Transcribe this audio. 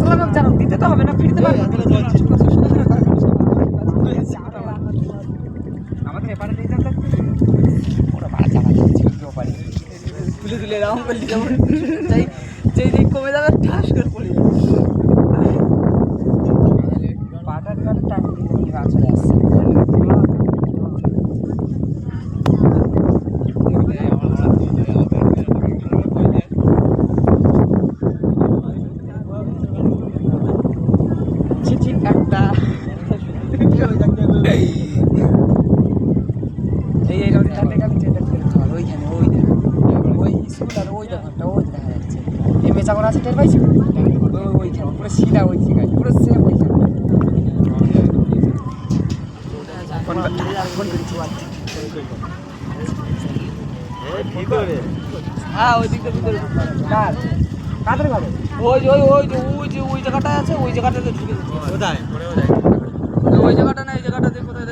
আসসালাম জানো দিতে তো হবে না ফিরতে পারবে আমাদের এপারে দিয়ে যান ওরা ভাড়া চাপা দিচ্ছে কেউ পারে তুলে তুলে এরকম করলি যেমন যেই দিক কমে যাবে ঠাস করে পড়ে যাবে পাটার গাড়ি টাইম দিয়ে চলে আসছে একটা এই নদীটাতে গেলে যেটা ওইখানে ওই স্কুল আর ওই দোকানটা ওই দেখা যাচ্ছে এই মেচাগড় আছে টের পাইছি ওইখানে পুরো সিধা ওই জায়গায় পুরো সেম ওইখানে হ্যাঁ ওই দিকটা ভিতরে কাদের ঘরে ওই জায়গাটা আছে ওই জায়গাটাতে ঢুকে ওই জায়গাটা না এই জায়গাটাতে কোথায়